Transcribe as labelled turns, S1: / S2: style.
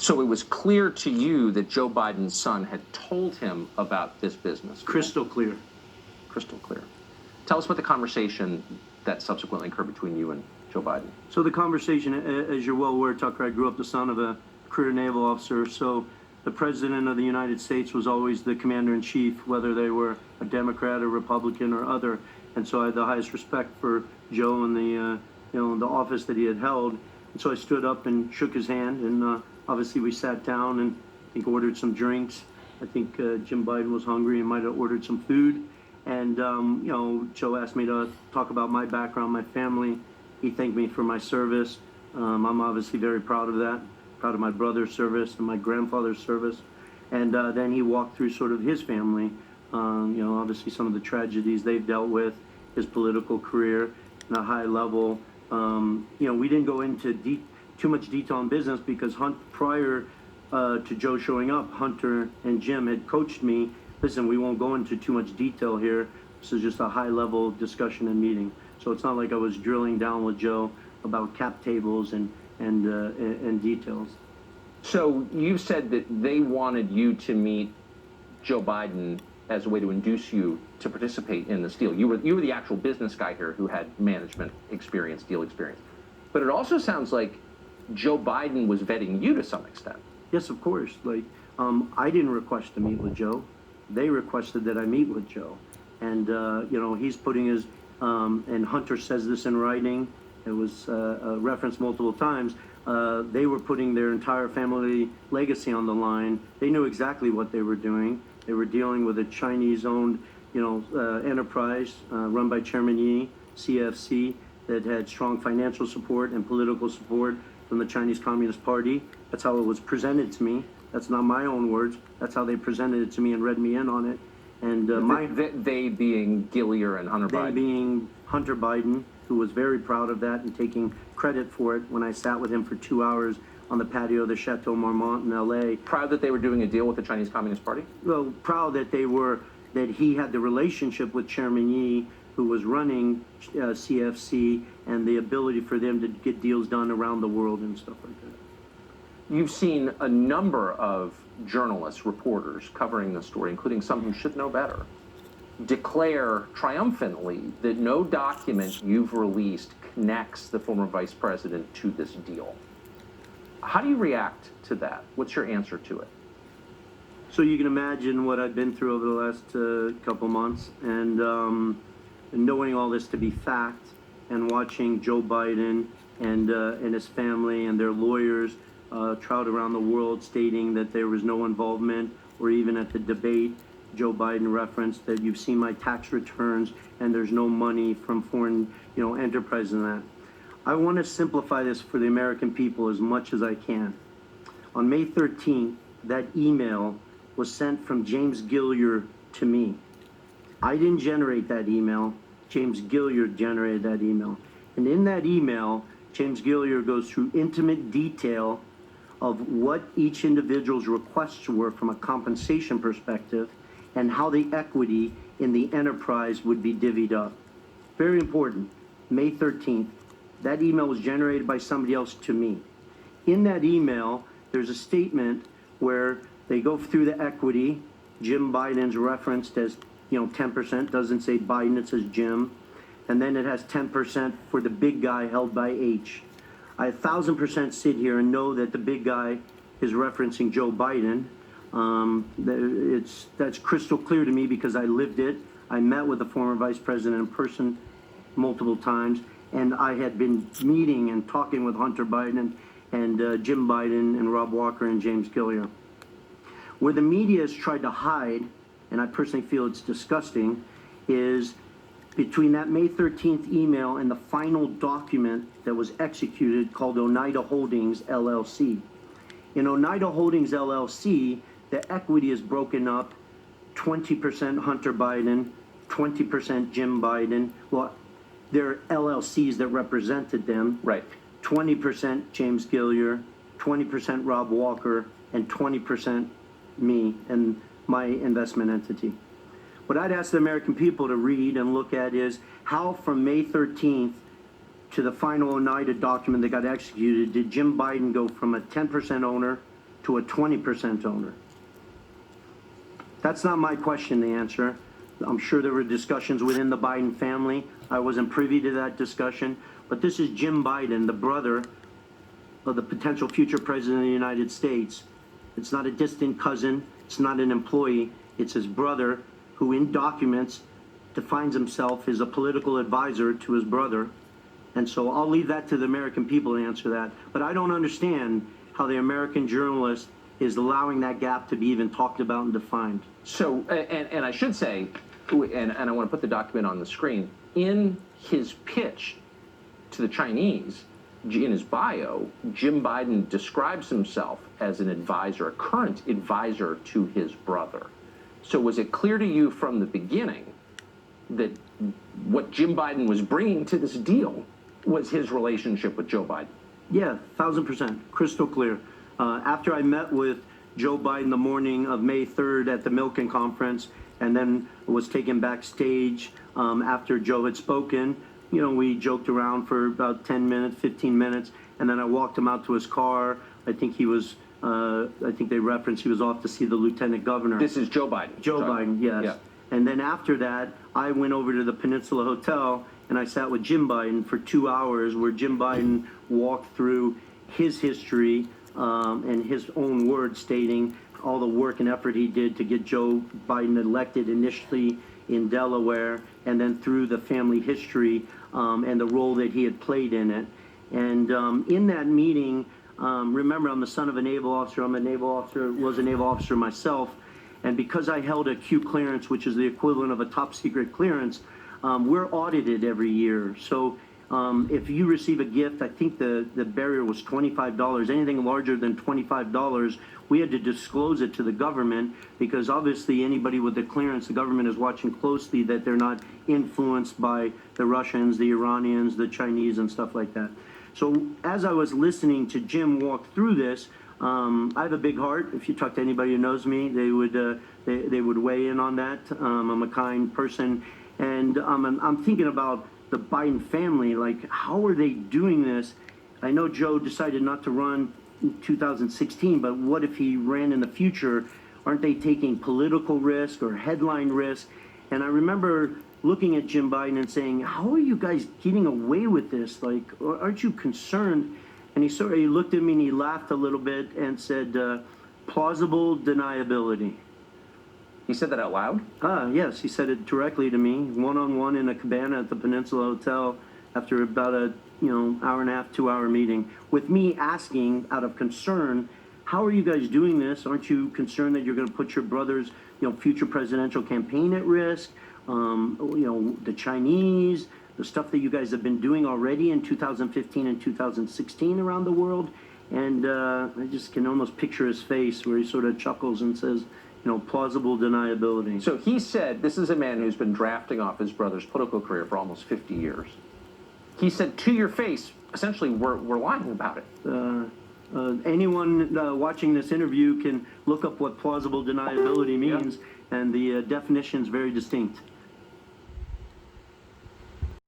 S1: So it was clear to you that Joe Biden's son had told him about this business.
S2: Crystal clear.
S1: Crystal clear. Tell us about the conversation that subsequently occurred between you and Joe Biden.
S2: So the conversation, as you're well aware, Tucker, I grew up the son of a career naval officer. So the president of the United States was always the commander-in-chief, whether they were a Democrat or Republican or other. And so I had the highest respect for Joe and the office that he had held. And so I stood up and shook his hand, and obviously we sat down and I think ordered some drinks. I think Jim Biden was hungry and might have ordered some food. And, Joe asked me to talk about my background, my family. He thanked me for my service. I'm obviously very proud of that, proud of my brother's service and my grandfather's service. And then he walked through sort of his family, obviously some of the tragedies they've dealt with, his political career at a high level. We didn't go into too much detail on business because prior to Joe showing up, Hunter and Jim had coached me. Listen, we won't go into too much detail here. This is just a high-level discussion and meeting. So it's not like I was drilling down with Joe about cap tables and details.
S1: So you said that they wanted you to meet Joe Biden as a way to induce you to participate in this deal. You were the actual business guy here who had management experience, deal experience. But it also sounds like Joe Biden was vetting you to some extent.
S2: Yes, of course. I didn't request to meet with Joe. They requested that I meet with Joe. And, he's putting his, and Hunter says this in writing, it was referenced multiple times, they were putting their entire family legacy on the line. They knew exactly what they were doing. They were dealing with a Chinese-owned, enterprise run by Chairman Yi, CFC, that had strong financial support and political support from the Chinese Communist Party. That's how it was presented to me. That's not my own words. That's how they presented it to me and read me in on it. And
S1: they being Gillier and Hunter Biden.
S2: They being Hunter Biden, who was very proud of that and taking credit for it when I sat with him for 2 hours on the patio of the Chateau Marmont in L.A.
S1: Proud that they were doing a deal with the Chinese Communist Party?
S2: Well, proud that that he had the relationship with Chairman Yi, who was running CFC, and the ability for them to get deals done around the world and stuff like that.
S1: You've seen a number of journalists, reporters covering the story, including some who should know better, declare triumphantly that no document you've released connects the former vice president to this deal. How do you react to that? What's your answer to it?
S2: So you can imagine what I've been through over the last couple months, and knowing all this to be fact, and watching Joe Biden and his family and their lawyers trout around the world stating that there was no involvement, or even at the debate, Joe Biden referenced that you've seen my tax returns and there's no money from foreign, enterprise in that. I want to simplify this for the American people as much as I can. On May 13th, that email was sent from James Gillier to me. I didn't generate that email. James Gillier generated that email. And in that email, James Gillier goes through intimate detail of what each individual's requests were from a compensation perspective and how the equity in the enterprise would be divvied up. Very important. May 13th, that email was generated by somebody else to me. In that email, there's a statement where they go through the equity. Jim Biden's referenced as 10%, doesn't say Biden, it says Jim. And then it has 10% for the big guy held by H. I 1,000% sit here and know that the big guy is referencing Joe Biden. That's crystal clear to me because I lived it. I met with the former vice president in person multiple times, and I had been meeting and talking with Hunter Biden and Jim Biden and Rob Walker and James Gillier. Where the media has tried to hide, and I personally feel it's disgusting, is between that May 13th email and the final document that was executed called Oneida Holdings LLC. In Oneida Holdings LLC, the equity is broken up 20% Hunter Biden, 20% Jim Biden. Well, there are LLCs that represented them.
S1: Right.
S2: 20% James Gillier, 20% Rob Walker, and 20% me and my investment entity. What I'd ask the American people to read and look at is how from May 13th to the final Oneida document that got executed did Jim Biden go from a 10% owner to a 20% owner? That's not my question to answer. I'm sure there were discussions within the Biden family. I wasn't privy to that discussion. But this is Jim Biden, the brother of the potential future president of the United States. It's not a distant cousin. It's not an employee. It's his brother who in documents defines himself as a political advisor to his brother. And so I'll leave that to the American people to answer that. But I don't understand how the American journalist is allowing that gap to be even talked about and defined.
S1: So, and I should say, and I want to put the document on the screen, in his pitch to the Chinese, in his bio, Jim Biden describes himself as an advisor, a current advisor to his brother. So was it clear to you from the beginning that what Jim Biden was bringing to this deal was his relationship with Joe Biden?
S2: Yeah, 1,000%, crystal clear. After I met with Joe Biden the morning of May 3rd at the Milken conference, and then was taken backstage after Joe had spoken, you know, we joked around for about 10 minutes, 15 minutes, and then I walked him out to his car. I think he was, I think they referenced he was off to see the lieutenant governor.
S1: This is Joe Biden.
S2: Joe Biden, yes.
S1: Yeah.
S2: And then after that, I went over to the Peninsula Hotel and I sat with Jim Biden for 2 hours, where Jim Biden walked through his history and his own words, stating all the work and effort he did to get Joe Biden elected initially in Delaware, and then through the family history and the role that he had played in it. And in that meeting, remember, I'm the son of a naval officer. I'm a naval officer, was a naval officer myself. And because I held a Q clearance, which is the equivalent of a top secret clearance, we're audited every year. So if you receive a gift, I think the barrier was $25. Anything larger than $25, we had to disclose it to the government, because obviously anybody with the clearance, the government is watching closely that they're not influenced by the Russians, the Iranians, the Chinese, and stuff like that. So as I was listening to Jim walk through this, I have a big heart. If you talk to anybody who knows me, they would weigh in on that. I'm a kind person, and I'm thinking about the Biden family. Like, how are they doing this? I know Joe decided not to run in 2016, but what if he ran in the future? Aren't they taking political risk or headline risk? And I remember looking at Jim Biden and saying, how are you guys getting away with this? Like, aren't you concerned? And he looked at me and he laughed a little bit and said, plausible deniability.
S1: He said that out loud?
S2: Yes, he said it directly to me, one-on-one in a cabana at the Peninsula Hotel after about a hour and a half, 2-hour meeting, with me asking out of concern, how are you guys doing this? Aren't you concerned that you're going to put your brother's future presidential campaign at risk? The Chinese, the stuff that you guys have been doing already in 2015 and 2016 around the world. And I just can almost picture his face where he sort of chuckles and says, plausible deniability.
S1: So he said, this is a man who's been drafting off his brother's political career for almost 50 years. He said to your face, essentially, we're lying about it.
S2: Anyone watching this interview can look up what plausible deniability means, and the definition is very distinct.